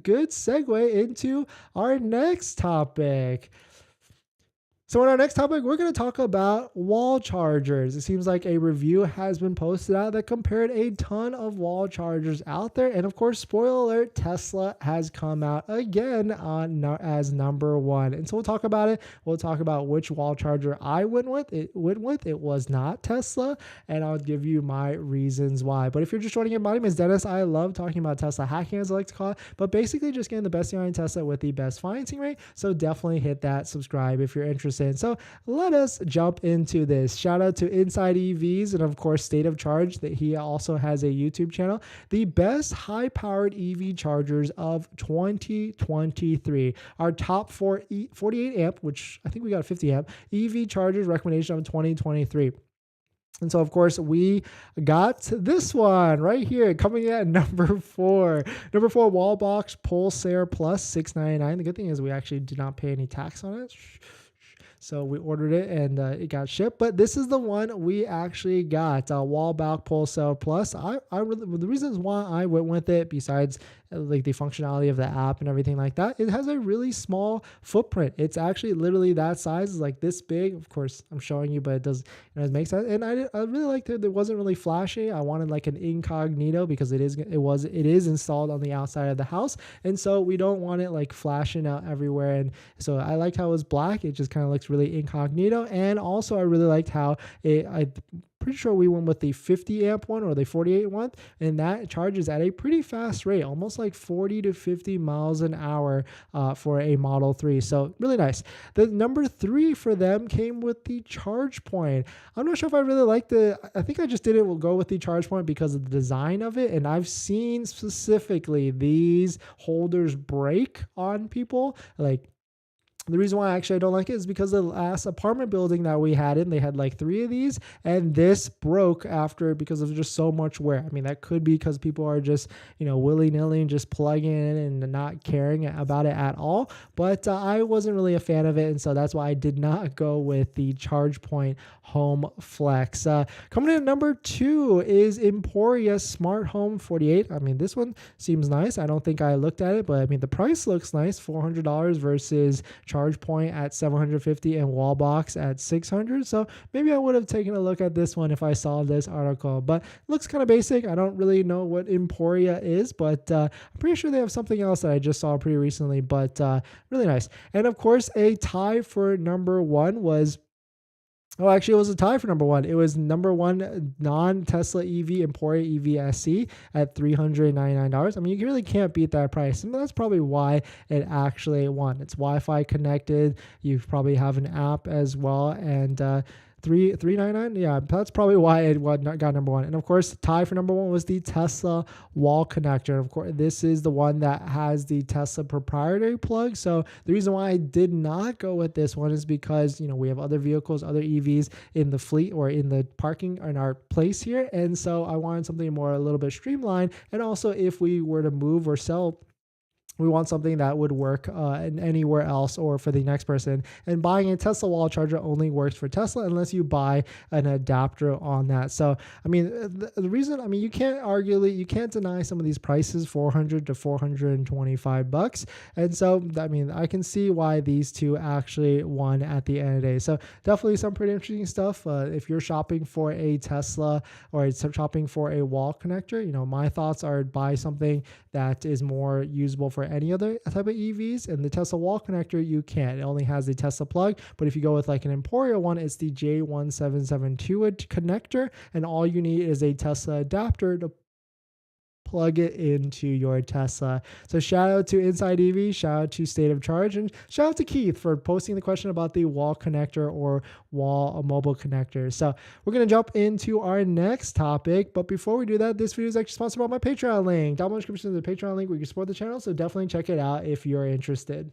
good segue into our next topic. So in our next topic, we're going to talk about wall chargers. It seems like a review has been posted out that compared a ton of wall chargers out there. And of course, spoiler alert, Tesla has come out again as number one. And so we'll talk about it. We'll talk about which wall charger I went with. It was not Tesla. And I'll give you my reasons why. But if you're just joining in, my name is Dennis. I love talking about Tesla hacking, as I like to call it. But basically just getting the best deal on Tesla with the best financing rate. So definitely hit that subscribe if you're interested. So let us jump into this. Shout out to Inside EVs and of course State of Charge, that he also has a YouTube channel. The best high-powered EV chargers of 2023. Our top 48 amp, which I think we got a 50 amp, EV chargers recommendation of 2023. And so, of course, we got this one right here coming at number 4. Number 4, Wallbox Pulsar Plus $699. The good thing is we actually did not pay any tax on it. So we ordered it and it got shipped. But this is the one we actually got, Wallbox Pulsar Plus. The reasons why I went with it, besides like the functionality of the app and everything like that, it has a really small footprint. It's actually literally that size, is like this big. Of course, I'm showing you, but it does, it makes sense. And I really liked it. It wasn't really flashy. I wanted like an incognito because it is installed on the outside of the house, and so we don't want it like flashing out everywhere. And so I liked how it was black. It just kind of looks really incognito. And also I really liked how I'm pretty sure we went with the 50 amp one or the 48 one, and that charges at a pretty fast rate, almost like 40 to 50 miles an hour for a Model 3. So really nice. The number 3 for them came with the charge point. I'm not sure if I really like I think I just didn't go with the charge point because of the design of it. And I've seen specifically these holders break on people. Like, the reason why actually I don't like it is because the last apartment building that we had they had like 3 of these, and this broke after because of just so much wear. I mean, that could be because people are just, willy-nilly and just plugging in and not caring about it at all. But I wasn't really a fan of it, and so that's why I did not go with the ChargePoint Home Flex. Coming in at number 2 is Emporia Smart Home 48. I mean, this one seems nice. I don't think I looked at it, but I mean, the price looks nice, $400 versus ChargePoint at $750 and Wallbox at $600. So maybe I would have taken a look at this one if I saw this article, but it looks kind of basic. I don't really know what Emporia is, but I'm pretty sure they have something else that I just saw pretty recently, but really nice. And of course, a tie for number 1 was actually, it was a tie for number 1. It was number 1 non-Tesla EV, Emporia EV SE at $399. I mean, you really can't beat that price. And that's probably why it actually won. It's Wi-Fi connected. You probably have an app as well. And $399. Yeah, that's probably why it got number 1. And of course, the tie for number 1 was the Tesla wall connector. Of course, this is the one that has the Tesla proprietary plug. So the reason why I did not go with this one is because, we have other vehicles, other EVs in the fleet or in the parking in our place here. And so I wanted something more a little bit streamlined. And also, if we were to move or sell, we want something that would work anywhere else or for the next person. And buying a Tesla wall charger only works for Tesla unless you buy an adapter on that. So, I mean, the reason, you can't deny some of these prices, $400 to $425. And so, I can see why these two actually won at the end of the day. So definitely some pretty interesting stuff. If you're shopping for a Tesla or shopping for a wall connector, my thoughts are buy something that is more usable for any other type of EVs. And the Tesla wall connector, you can't. It only has the Tesla plug. But if you go with like an Emporia one, it's the J1772 connector. And all you need is a Tesla adapter to plug it into your Tesla. So shout out to Inside EV, shout out to State of Charge, and shout out to Keith for posting the question about the wall connector or wall mobile connector. So we're going to jump into our next topic. But before we do that, this video is actually sponsored by my Patreon link. Down below in the description is the Patreon link where you can support the channel. So definitely check it out if you're interested.